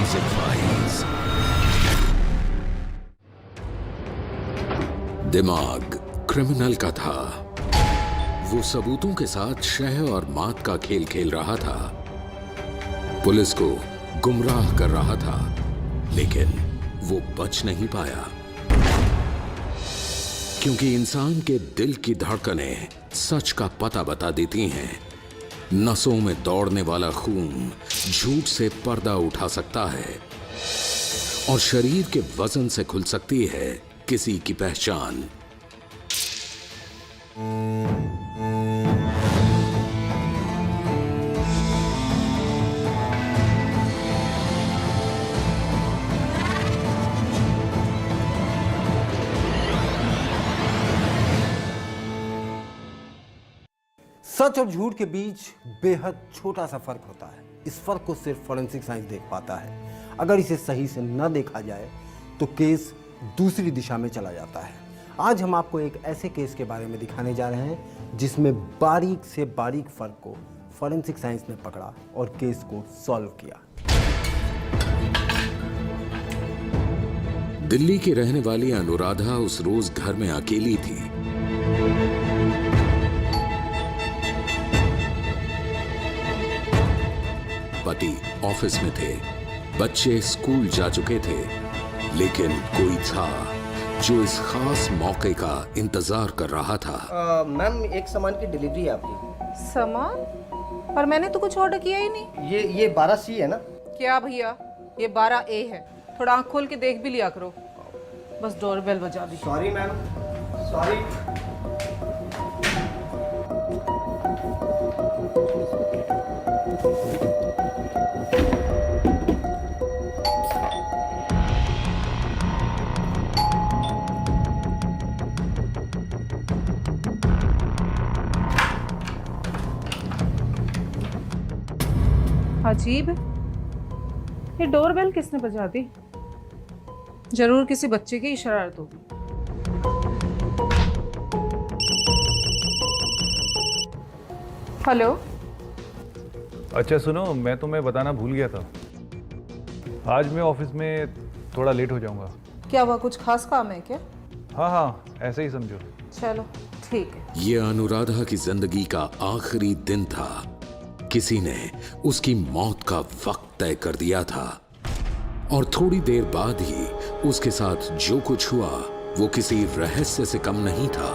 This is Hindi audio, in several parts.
Forensic files. दिमाग क्रिमिनल का था। वो सबूतों के साथ शह और मात का खेल खेल रहा था, पुलिस को गुमराह कर रहा था, लेकिन वो बच नहीं पाया, क्योंकि इंसान के दिल की धड़कनें सच का पता बता देती हैं। नसों में दौड़ने वाला खून झूठ से पर्दा उठा सकता है और शरीर के वजन से खुल सकती है किसी की पहचान। सच और झूठ के बीच बेहद छोटा सा फर्क होता है। इस फर्क को सिर्फ फॉरेंसिक साइंस देख पाता है। अगर इसे सही से न देखा जाए तो केस दूसरी दिशा में चला जाता है। आज हम आपको एक ऐसे केस के बारे में दिखाने जा रहे हैं जिसमें बारीक से बारीक फर्क को फॉरेंसिक साइंस ने पकड़ा और केस को सॉल्व किया। दिल्ली की रहने वाली अनुराधा उस रोज घर में अकेली थी। पति ऑफिस में थे, बच्चे स्कूल जा चुके थे, लेकिन कोई था जो इस खास मौके का इंतजार कर रहा था। मैम, एक सामान की डिलीवरी है आपकी। सामान? पर मैंने तो कुछ ऑर्डर किया ही नहीं। ये 12C है ना? क्या भैया, ये 12A है। थोड़ा आंख खोल के देख भी लिया करो। बस डोरबेल बजा दी। Sorry ma'am, sorry. अजीब, ये डोरबेल किसने बजा दी? जरूर किसी बच्चे की शरारत होगी। हेलो। अच्छा सुनो, मैं तुम्हें बताना भूल गया था, आज मैं ऑफिस में थोड़ा लेट हो जाऊंगा। क्या हुआ, कुछ खास काम है क्या? हाँ हाँ, ऐसे ही समझो। चलो ठीक है। ये अनुराधा की जिंदगी का आखिरी दिन था। किसी ने उसकी मौत का वक्त तय कर दिया था और थोड़ी देर बाद ही उसके साथ जो कुछ हुआ वो किसी रहस्य से कम नहीं था।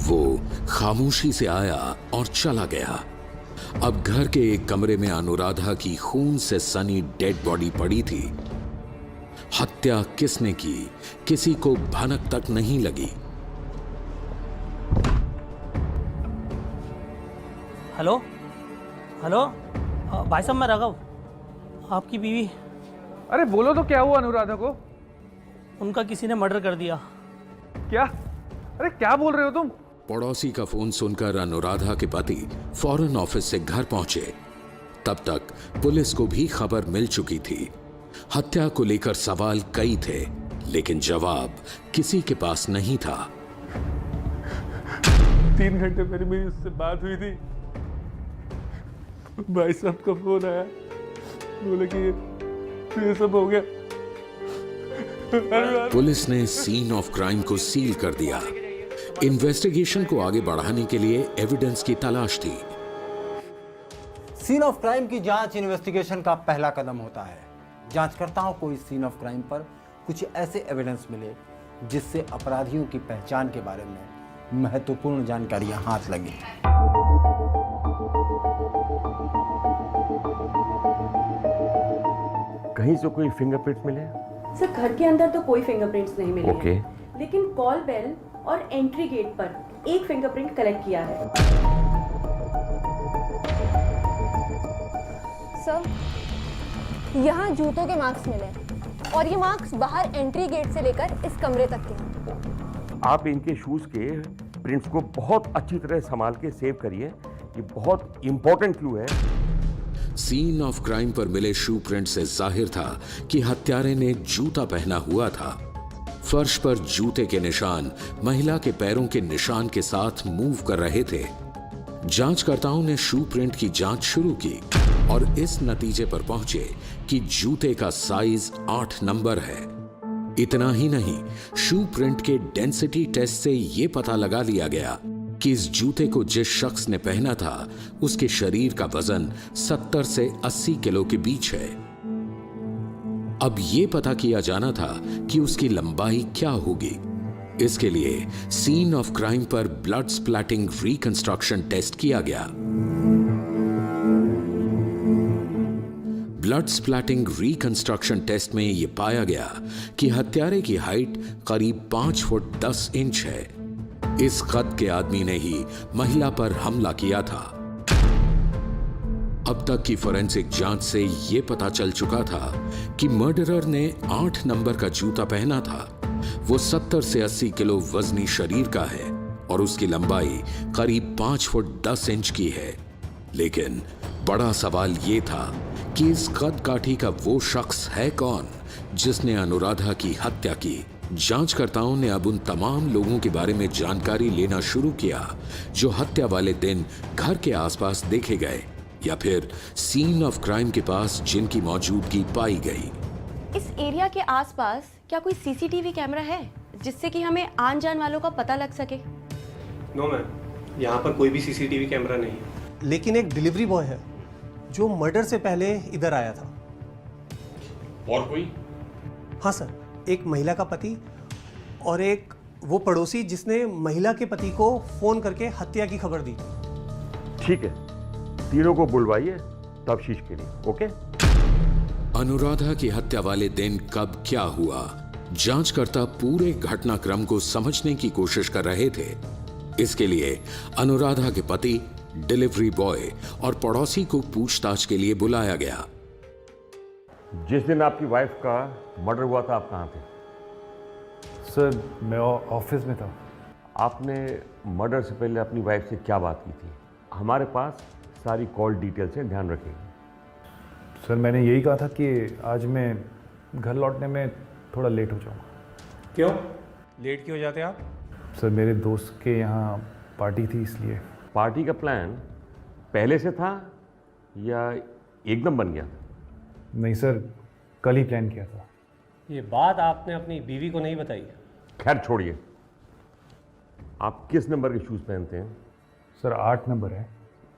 वो खामोशी से आया और चला गया। अब घर के एक कमरे में अनुराधा की खून से सनी डेड बॉडी पड़ी थी। हत्या किसने की, किसी को भनक तक नहीं लगी। हेलो हेलो, भाई साहब, मैं राघव, आपकी बीवी। अरे बोलो तो, क्या हुआ अनुराधा को? उनका किसी ने मर्डर कर दिया। क्या? अरे क्या बोल रहे हो तुम? पड़ोसी का फोन सुनकर अनुराधा के पति फौरन ऑफिस से घर पहुंचे। तब तक पुलिस को भी खबर मिल चुकी थी। हत्या को लेकर सवाल कई थे, लेकिन जवाब किसी के पास नहीं था। 3 घंटे पहले मेरी उससे बात हुई थी। भाई साहब का फोन आया, बोले कि ये सब हो गया। पुलिस ने सीन ऑफ क्राइम को सील कर दिया। इन्वेस्टिगेशन को आगे बढ़ाने के लिए एविडेंस की तलाश थी। सीन ऑफ क्राइम की जांच इन्वेस्टिगेशन का पहला कदम होता है। जांचकर्ताओं को इस सीन ऑफ क्राइम पर कुछ ऐसे एविडेंस मिले जिससे अपराधियों की पहचान के बारे में महत्वपूर्ण जानकारियां हाथ लगी। कहीं से कोई फिंगरप्रिंट्स मिले? सर, घर के अंदर तो कोई फिंगरप्रिंट्स नहीं मिले ओके। हैं, लेकिन कॉल बेल और एंट्री गेट पर एक फिंगरप्रिंट कलेक्ट किया है। सर, यहाँ जूतों के मार्क्स मिले और ये मार्क्स बाहर एंट्री गेट से लेकर इस कमरे तक के। आप इनके शूज के प्रिंट्स को बहुत अच्छी तरह संभाल के सेव करिए, ये बहुत इंपॉर्टेंट क्लू है। सीन ऑफ क्राइम पर मिले शू प्रिंट से जाहिर था कि हत्यारे ने जूता पहना हुआ था। फर्श पर जूते के निशान महिला के पैरों के निशान के साथ मूव कर रहे थे। जांचकर्ताओं ने शू प्रिंट की जांच शुरू की और इस नतीजे पर पहुंचे कि जूते का साइज 8 नंबर है। इतना ही नहीं, शू प्रिंट के डेंसिटी टेस्ट से यह पता लगा लिया गया कि इस जूते को जिस शख्स ने पहना था उसके शरीर का वजन 70 से 80 किलो के बीच है। अब यह पता किया जाना था कि उसकी लंबाई क्या होगी। इसके लिए सीन ऑफ क्राइम पर ब्लड स्प्लैटिंग रिकंस्ट्रक्शन टेस्ट किया गया। ब्लड स्प्लैटिंग रिकंस्ट्रक्शन टेस्ट में यह पाया गया कि हत्यारे की हाइट करीब 5 फुट 10 इंच है। इस कद के आदमी ने ही महिला पर हमला किया था। अब तक की फोरेंसिक जांच से यह पता चल चुका था कि मर्डरर ने 8 नंबर का जूता पहना था। वो 70 से 80 किलो वजनी शरीर का है और उसकी लंबाई करीब 5 फुट 10 इंच की है। लेकिन बड़ा सवाल ये था कि इस कद काठी का वो शख्स है कौन जिसने अनुराधा की हत्या की। जांचकर्ताओं ने अब उन तमाम लोगों के बारे में जानकारी लेना शुरू किया जो हत्या वाले दिन घर के आसपास देखे गए या फिर सीन ऑफ क्राइम के पास जिनकी मौजूदगी पाई गई। इस एरिया के आसपास क्या कोई सीसीटीवी कैमरा है जिससे कि हमें आन जान वालों का पता लग सके? नो मैम, यहाँ पर कोई भी सीसीटीवी कैमरा नहीं है। लेकिन एक डिलीवरी बॉय है जो मर्डर से पहले इधर आया था। और कोई? हाँ सर, एक महिला का पति और एक वो पड़ोसी जिसने महिला के पति को फोन करके हत्या की खबर दी। ठीक है, तीनों को बुलवाइए तफ्तीश के लिए। ओके? अनुराधा की हत्या वाले दिन कब क्या हुआ, जांचकर्ता पूरे घटनाक्रम को समझने की कोशिश कर रहे थे। इसके लिए अनुराधा के पति, डिलीवरी बॉय और पड़ोसी को पूछताछ के लिए बुलाया गया। जिस दिन आपकी वाइफ का मर्डर हुआ था, आप कहाँ थे? सर, मैं ऑफिस में था। आपने मर्डर से पहले अपनी वाइफ से क्या बात की थी? हमारे पास सारी कॉल डिटेल्स हैं, ध्यान रखिएगा। सर, मैंने यही कहा था कि आज मैं घर लौटने में थोड़ा लेट हो जाऊंगा। क्यों लेट क्यों हो जाते आप? सर, मेरे दोस्त के यहाँ पार्टी थी इसलिए। पार्टी का प्लान पहले से था या एकदम बन गया? नहीं सर, कल ही प्लान किया था। ये बात आपने अपनी बीवी को नहीं बताई? खैर छोड़िए, आप किस नंबर के शूज़ पहनते हैं? सर, 8 नंबर है।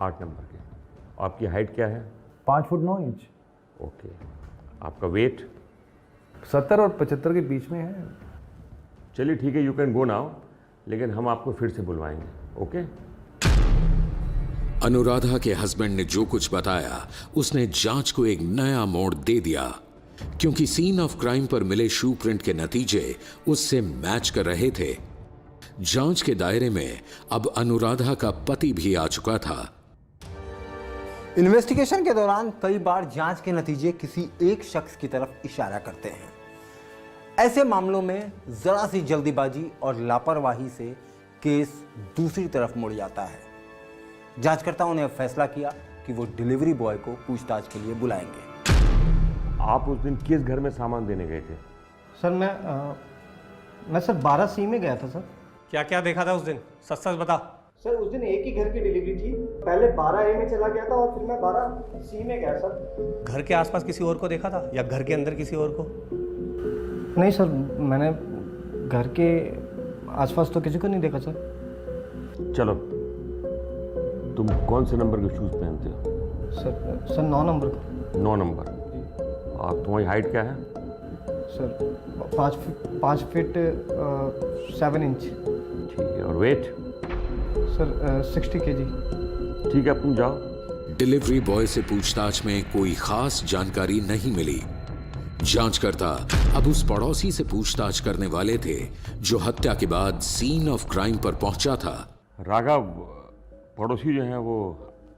8 नंबर के। आपकी हाइट क्या है? 5 फुट 9 इंच। ओके। आपका वेट? 70 और 75 के बीच में है। चलिए ठीक है, यू कैन गो नाउ, लेकिन हम आपको फिर से बुलवाएंगे। ओके? अनुराधा के हस्बैंड ने जो कुछ बताया उसने जांच को एक नया मोड़ दे दिया, क्योंकि सीन ऑफ क्राइम पर मिले शू प्रिंट के नतीजे उससे मैच कर रहे थे। जांच के दायरे में अब अनुराधा का पति भी आ चुका था। इन्वेस्टिगेशन के दौरान कई बार जांच के नतीजे किसी एक शख्स की तरफ इशारा करते हैं। ऐसे मामलों में जरा सी जल्दीबाजी और लापरवाही से केस दूसरी तरफ मुड़ जाता है। जांचकर्ताओं ने अब फैसला किया कि वो डिलीवरी बॉय को पूछताछ के लिए बुलाएंगे। आप उस दिन किस घर में सामान देने गए थे? सर मैं सर 12C में गया था सर। क्या क्या देखा था उस दिन, सच सच बता। सर उस दिन एक ही घर की डिलीवरी थी। पहले 12A में चला गया था और फिर मैं 12C में गया सर। घर के आसपास किसी और को देखा था या घर के अंदर किसी और को? नहीं सर, मैंने घर के आसपास तो किसी को नहीं देखा सर। चलो, तुम कौन से नंबर के शूज़ पहनते हो? सर 9 नंबर का। 9 नंबर। और तुम्हारी हाइट क्या है? Sir 5 feet 7 inch. ठीक है। और वेट? Sir 60 kg। ठीक है, अब तुम जाओ। डिलीवरी बॉय से पूछताछ में कोई खास जानकारी नहीं मिली। जांचकर्ता अब उस पड़ोसी से पूछताछ करने वाले थे जो हत्या के बाद सीन ऑफ क्राइम पर पहुंचा था। राघव, पड़ोसी जो हैं वो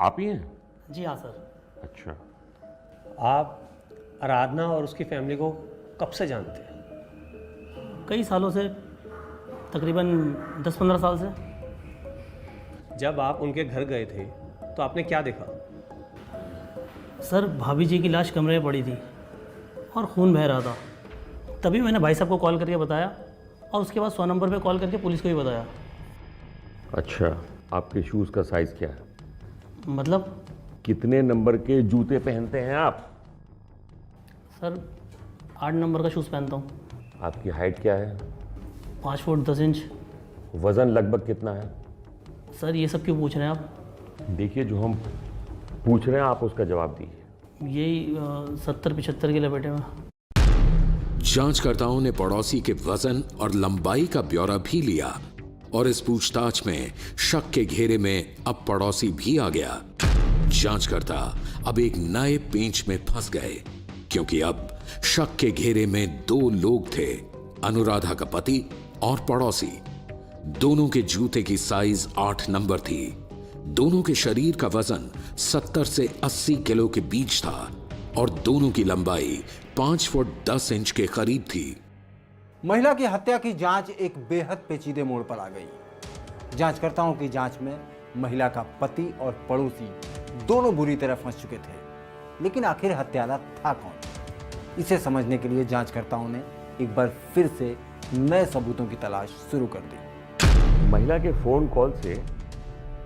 आप ही हैं? जी हाँ सर। अच्छा। आप आराधना और उसकी फैमिली को कब से जानते हैं? कई सालों से, तकरीबन 10-15 साल से। जब आप उनके घर गए थे तो आपने क्या देखा? सर भाभी जी की लाश कमरे में पड़ी थी और खून बह रहा था, तभी मैंने भाई साहब को कॉल करके बताया और उसके बाद 100 नंबर पे कॉल करके पुलिस को भी बताया। अच्छा, आपके शूज़ का साइज़ क्या है? मतलब कितने नंबर के जूते पहनते हैं आप? सर 8 नंबर का शूज़ पहनता हूँ। आपकी हाइट क्या है? 5 फुट 10 इंच। वज़न लगभग कितना है? सर ये सब क्यों पूछ रहे हैं आप? देखिए, जो हम पूछ रहे हैं आप उसका जवाब दीजिए। यही 70-75 किलो बेटे में। जांचकर्ताओं ने पड़ोसी के वजन और लंबाई का ब्यौरा भी लिया और इस पूछताछ में शक के घेरे में अब पड़ोसी भी आ गया। जांचकर्ता अब एक नए पेंच में फंस गए, क्योंकि अब शक के घेरे में 2 लोग थे, अनुराधा का पति और पड़ोसी। दोनों के जूते की साइज 8 नंबर थी। दोनों के शरीर का वजन 70 से 80 किलो के बीच था और दोनों की लंबाई 5 फुट 10 इंच के करीब थी। महिला की हत्या की जांच एक बेहद पेचीदे मोड़ पर आ गई। जांचकर्ताओं की जांच में महिला का पति और पड़ोसी दोनों बुरी तरह फंस चुके थे, लेकिन आखिर हत्यारा था कौन? इसे समझने के लिए जांचकर्ताओं ने एक बार फिर से नए सबूतों की तलाश शुरू कर दी। महिला के फ़ोन कॉल से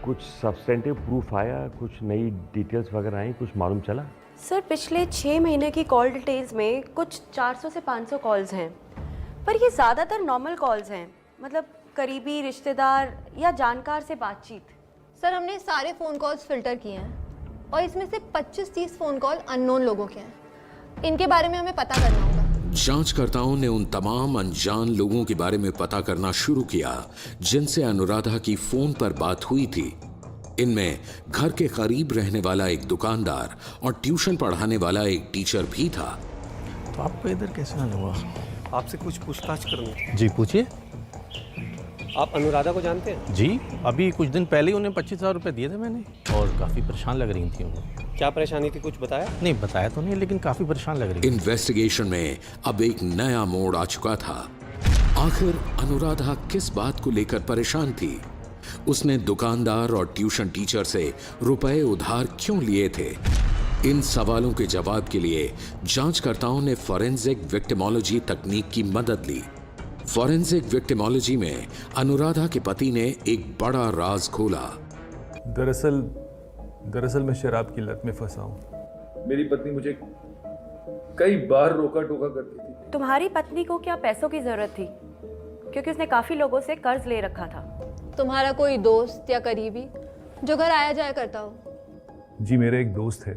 कुछ सब्सटेंटिव प्रूफ आया, कुछ नई डिटेल्स वगैरह आई, कुछ मालूम चला? सर पिछले 6 महीने की कॉल डिटेल्स में कुछ 400 से 500 कॉल्स हैं, पर ये ज़्यादातर नॉर्मल कॉल्स हैं, मतलब करीबी रिश्तेदार या जानकार से बातचीत। सर हमने सारे फ़ोन कॉल्स फिल्टर किए हैं और इसमें से 25-30 फ़ोन कॉल अननोन लोगों के हैं। इनके बारे में हमें पता करना होगा। जांचकर्ताओं ने उन तमाम अनजान लोगों के बारे में पता करना शुरू किया जिनसे अनुराधा की फोन पर बात हुई थी। इनमें घर के करीब रहने वाला एक दुकानदार और ट्यूशन पढ़ाने वाला एक टीचर भी था। तो आपको इधर कैसे आना हुआ? आपसे कुछ पूछताछ करूँगा। जी पूछिए। आप अनुराधा को जानते हैं? जी, अभी कुछ दिन पहले ही उन्हें 25,000 रुपये दिए थे मैंने, और काफ़ी परेशान लग रही थी उन्हें। क्या परेशानी थी, कुछ बताया? नहीं बताया तो नहीं, लेकिन काफ़ी परेशान लग रही थी। इन्वेस्टिगेशन में अब एक नया मोड़ आ चुका था। आखिर अनुराधा किस बात को लेकर परेशान थी? उसने दुकानदार और ट्यूशन टीचर से रुपए उधार क्यों लिए थे? इन सवालों के जवाब के लिए जांचकर्ताओं ने फॉरेंसिक विक्टिमोलॉजी तकनीक की मदद ली। फॉरेंसिक विक्टिमोलॉजी में अनुराधा के पति ने एक बड़ा राज खोला। दरअसल मैं शराब की लत में फंसा हूँ। मेरी पत्नी मुझे कई बार रोका टोका करती थी। तुम्हारी पत्नी को क्या पैसों की जरूरत थी? क्योंकि उसने काफी लोगों से कर्ज ले रखा था। तुम्हारा कोई दोस्त या करीबी जो घर आया जाया करता हो? जी, मेरे एक दोस्त है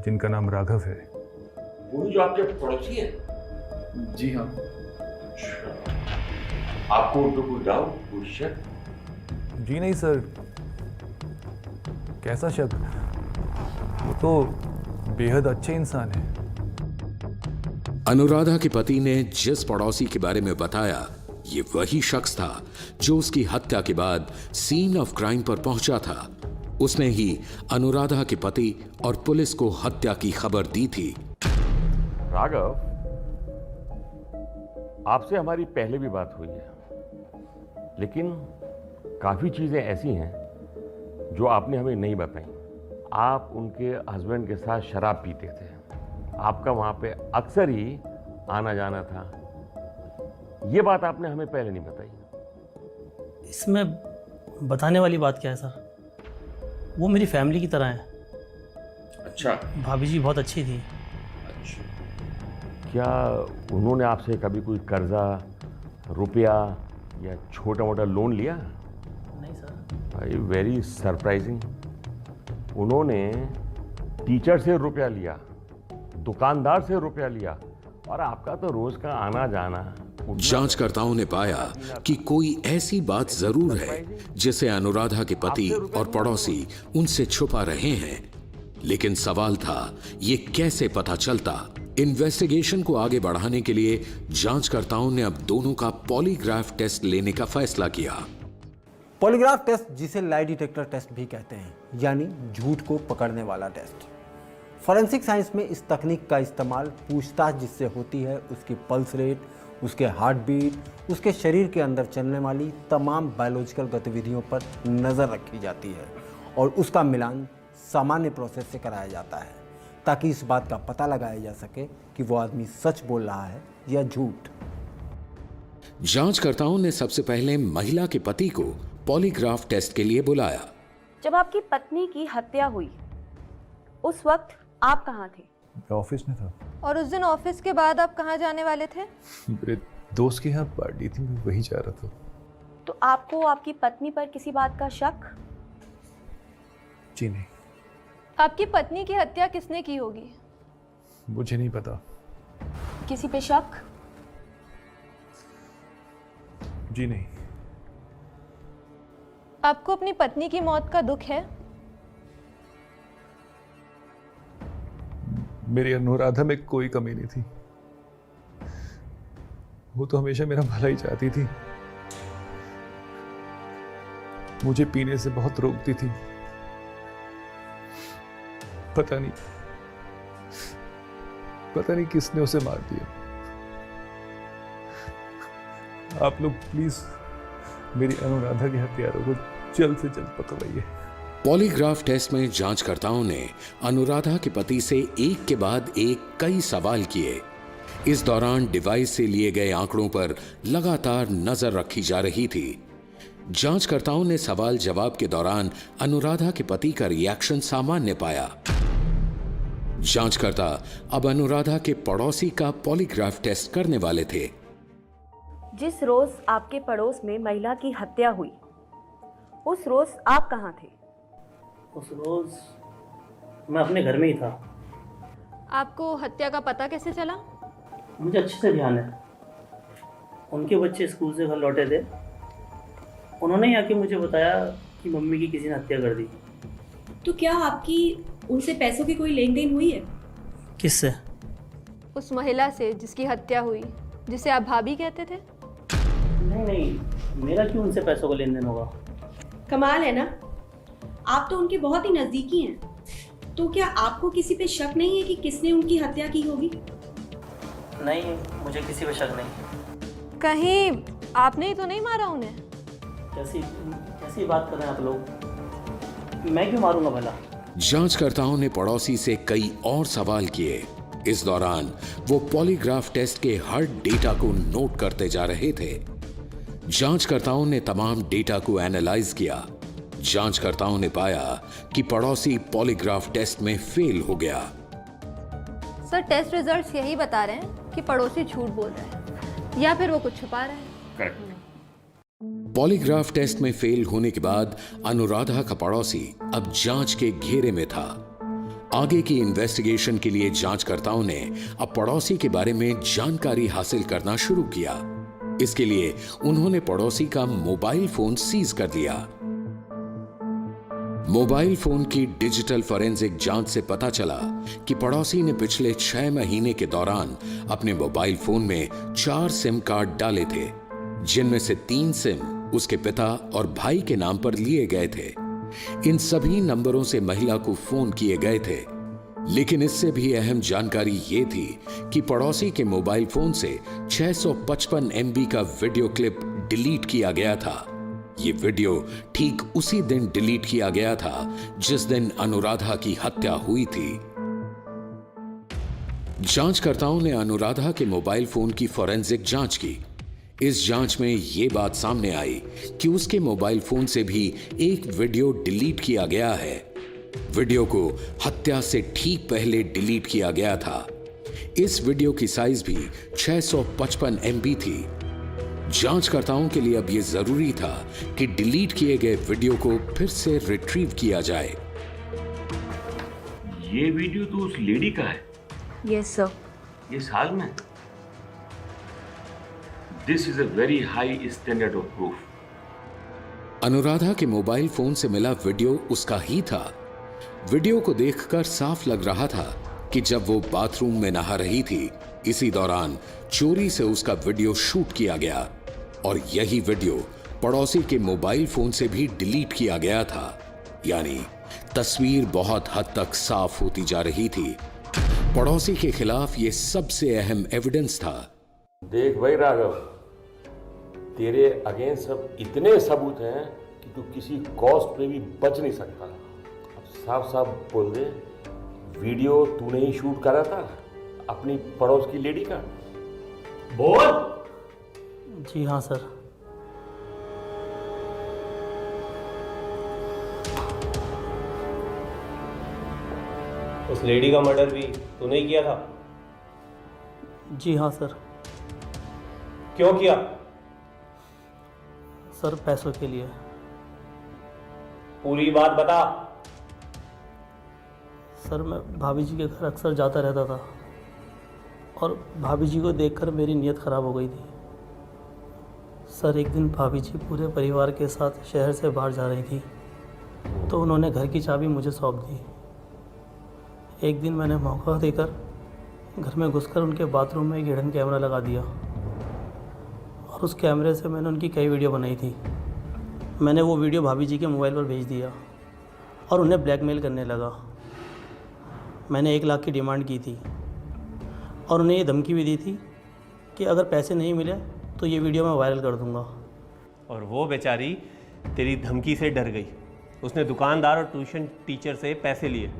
जिनका नाम राघव है। वो जो आपके पड़ोसी हैं? जी हाँ। आपको उन पर कोई डाउट, कोई शक? जी नहीं सर, कैसा शक? वो तो बेहद अच्छे इंसान है। अनुराधा के पति ने जिस पड़ोसी के बारे में बताया, ये वही शख्स था जो उसकी हत्या के बाद सीन ऑफ क्राइम पर पहुंचा था। उसने ही अनुराधा के पति और पुलिस को हत्या की खबर दी थी। राघव, आपसे हमारी पहले भी बात हुई है, लेकिन काफ़ी चीज़ें ऐसी हैं जो आपने हमें नहीं बताई। आप उनके हस्बैंड के साथ शराब पीते थे, आपका वहाँ पे अक्सर ही आना जाना था। ये बात आपने हमें पहले नहीं बताई। इसमें बताने वाली बात क्या है सर? वो मेरी फैमिली की तरह है। अच्छा। भाभी जी बहुत अच्छी थी। अच्छा, क्या उन्होंने आपसे कभी कोई कर्जा, रुपया या छोटा मोटा लोन लिया? नहीं सर। भाई वेरी सरप्राइजिंग। उन्होंने टीचर से रुपया लिया, दुकानदार से रुपया लिया, और आपका तो रोज का आना जाना। जांचकर्ताओं ने पाया कि कोई ऐसी बात जरूर है जिसे अनुराधा के पति और पड़ोसी उनसे छुपा रहे हैं, लेकिन सवाल था ये कैसे पता चलता। इन्वेस्टिगेशन को आगे बढ़ाने के लिए जांचकर्ताओं ने अब दोनों का पॉलीग्राफ टेस्ट लेने का फैसला किया। पॉलीग्राफ टेस्ट, जिसे लाई डिटेक्टर टेस्ट भी कहते हैं, यानी झूठ को पकड़ने वाला टेस्ट। फॉरेंसिक साइंस में इस तकनीक का इस्तेमाल पूछताछ जिससे होती है उसकी पल्स रेट, उसके हार्ट बीट, उसके शरीर के अंदर चलने वाली तमाम बायोलॉजिकल गतिविधियों पर नज़र रखी जाती है और उसका मिलान सामान्य प्रोसेस से कराया जाता है ताकि इस बात का पता लगाया जा सके कि वो आदमी सच बोल रहा है या झूठ। जांचकर्ताओं ने सबसे पहले महिला के पति को पॉलीग्राफ टेस्ट के लिए बुलाया। जब आपकी पत्नी की हत्या हुई उस वक्त आप कहाँ थे? मैं ऑफिस में था। और उस दिन ऑफिस के बाद आप कहाँ जाने वाले थे? मेरे दोस्त के यहाँ पार्टी थी, मैं वहीं जा रहा था। तो आपको आपकी पत्नी पर किसी बात का शक? जी नहीं। आपकी पत्नी की हत्या किसने की होगी? मुझे नहीं पता। किसी पे शक? जी नहीं। आपको अपनी पत्नी की मौत का दुख है? मेरी अनुराधा में कोई कमी नहीं थी। वो तो हमेशा मेरा भला ही चाहती थी। मुझे पीने से बहुत रोकती थी। पता नहीं किसने उसे मार दिया। आप लोग प्लीज मेरी अनुराधा के हत्यारों को जल्द से जल्द पकड़ाइए। पॉलीग्राफ टेस्ट में जांचकर्ताओं ने अनुराधा के पति से एक के बाद एक कई सवाल किए। इस दौरान डिवाइस से लिए गए आंकड़ों पर लगातार नजर रखी जा रही थी। जांचकर्ताओं ने सवाल जवाब के दौरान अनुराधा के पति का रिएक्शन सामान्य पाया। जांचकर्ता अब अनुराधा के पड़ोसी का पॉलीग्राफ टेस्ट करने वाले थे। जिस रोज आपके पड़ोस में महिला की हत्या हुई उस रोज आप कहाँ थे? उस रोज़ मैं अपने घर में ही था। आपको हत्या का पता कैसे चला? मुझे अच्छे से ध्यान है। उनके बच्चे स्कूल से घर लौटे थे। उन्होंने ही आके मुझे बताया कि मम्मी की किसी ने हत्या कर दी। तो क्या आपकी उनसे पैसों की कोई लेन देन हुई है? किससे? उस महिला से जिसकी हत्या हुई, जिसे आप भाभी कहते थे? नहीं, मेरा क्यों उनसे पैसों का लेन देन होगा? कमाल है ना, आप तो उनके बहुत ही नज़दीकी हैं। तो क्या आपको किसी पे शक नहीं है कि किसने उनकी हत्या की होगी? नहीं, मुझे किसी पे शक नहीं। कहीं आपने ही तो नहीं मारा उन्हें? कैसी बात कर रहे हैं आप लोग? मैं क्यों मारूंगा भला? जांचकर्ताओं ने पड़ोसी से कई और सवाल किए। इस दौरान वो पॉलीग्राफ टेस्ट के हर डेटा को नोट करते जा रहे थे। जांचकर्ताओं ने तमाम डेटा को एनालाइज किया। जांचकर्ताओं ने पाया कि पड़ोसी पॉलीग्राफ टेस्ट में फेल हो गया। सर, टेस्ट रिजल्ट्स यही बता रहे हैं कि पड़ोसी झूठ बोल रहा है या फिर वो कुछ छुपा रहा है। करेक्ट। पॉलीग्राफ टेस्ट में फेल होने के बाद अनुराधा का पड़ोसी अब जांच के घेरे में था। आगे की इन्वेस्टिगेशन के लिए जांचकर्ताओं ने अब पड़ोसी के बारे में जानकारी हासिल करना शुरू किया। इसके लिए उन्होंने पड़ोसी का मोबाइल फोन सीज कर लिया। मोबाइल फोन की डिजिटल फॉरेंसिक जांच से पता चला कि पड़ोसी ने पिछले 6 महीने के दौरान अपने मोबाइल फोन में 4 सिम कार्ड डाले थे, जिनमें से 3 सिम उसके पिता और भाई के नाम पर लिए गए थे। इन सभी नंबरों से महिला को फोन किए गए थे। लेकिन इससे भी अहम जानकारी ये थी कि पड़ोसी के मोबाइल फोन से 655 MB का वीडियो क्लिप डिलीट किया गया था। ये वीडियो ठीक उसी दिन डिलीट किया गया था जिस दिन अनुराधा की हत्या हुई थी। जांचकर्ताओं ने अनुराधा के मोबाइल फोन की फॉरेंसिक जांच की। इस जांच में यह बात सामने आई कि उसके मोबाइल फोन से भी एक वीडियो डिलीट किया गया है। वीडियो को हत्या से ठीक पहले डिलीट किया गया था। इस वीडियो की साइज भी 655 MB थी। जांचकर्ताओं के लिए अब यह जरूरी था कि डिलीट किए गए वीडियो को फिर से रिट्रीव किया जाए। ये वीडियो तो उस लेडी का है। Yes sir. इस हाल में this is a very high standard of proof. Anuradha के मोबाइल फोन से मिला वीडियो उसका ही था। वीडियो को देखकर साफ लग रहा था कि जब वो बाथरूम में नहा रही थी, इसी दौरान चोरी से उसका वीडियो शूट किया गया और यही वीडियो पड़ोसी के मोबाइल फोन से भी डिलीट किया गया था। यानी तस्वीर बहुत हद तक साफ होती जा रही थी। पड़ोसी के खिलाफ यह सबसे अहम एविडेंस था। देख भाई राघव, तेरे अगेंस्ट सब इतने सबूत हैं कि तू किसी कॉस्ट पे भी बच नहीं सकता। अब साफ साफ बोल दे, वीडियो तूने ही शूट करा था अपनी पड़ोस की लेडी का? बोल। जी हाँ सर। उस लेडी का मर्डर भी तूने ही किया था? जी हाँ सर। क्यों किया? सर पैसों के लिए। पूरी बात बता। सर मैं भाभी जी के घर अक्सर जाता रहता था और भाभी जी को देखकर मेरी नीयत ख़राब हो गई थी। सर एक दिन भाभी जी पूरे परिवार के साथ शहर से बाहर जा रही थी तो उन्होंने घर की चाबी मुझे सौंप दी। एक दिन मैंने मौका देकर घर में घुसकर उनके बाथरूम में एक हिडन कैमरा लगा दिया और उस कैमरे से मैंने उनकी कई वीडियो बनाई थी। मैंने वो वीडियो भाभी जी के मोबाइल पर भेज दिया और उन्हें ब्लैकमेल करने लगा। मैंने 1 लाख की डिमांड की थी और उन्हें ये धमकी भी दी थी कि अगर पैसे नहीं मिले तो ये वीडियो मैं वायरल कर दूंगा। और वो बेचारी तेरी धमकी से डर गई। उसने दुकानदार और ट्यूशन टीचर से पैसे लिए,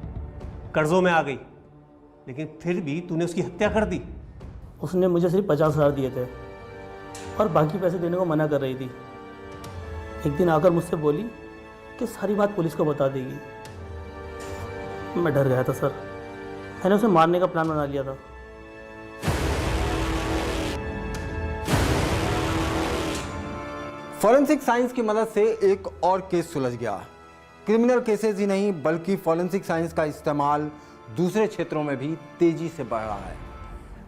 कर्जों में आ गई, लेकिन फिर भी तूने उसकी हत्या कर दी। उसने मुझे सिर्फ 50,000 दिए थे और बाकी पैसे देने को मना कर रही थी। एक दिन आकर मुझसे बोली कि सारी बात पुलिस को बता देगी। मैं डर गया था सर, मैंने उसे मारने का प्लान बना लिया था। फॉरेंसिक साइंस की मदद से एक और केस सुलझ गया। क्रिमिनल केसेस ही नहीं बल्कि फॉरेंसिक साइंस का इस्तेमाल दूसरे क्षेत्रों में भी तेजी से बढ़ रहा है।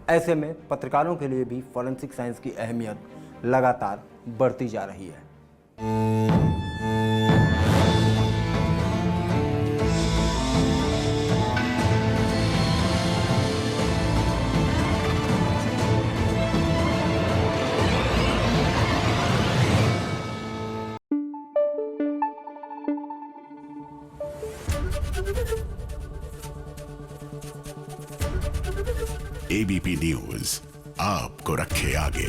ऐसे में पत्रकारों के लिए भी फॉरेंसिक साइंस की अहमियत लगातार बढ़ती जा रही है। एबीपी न्यूज आपको रखे आगे।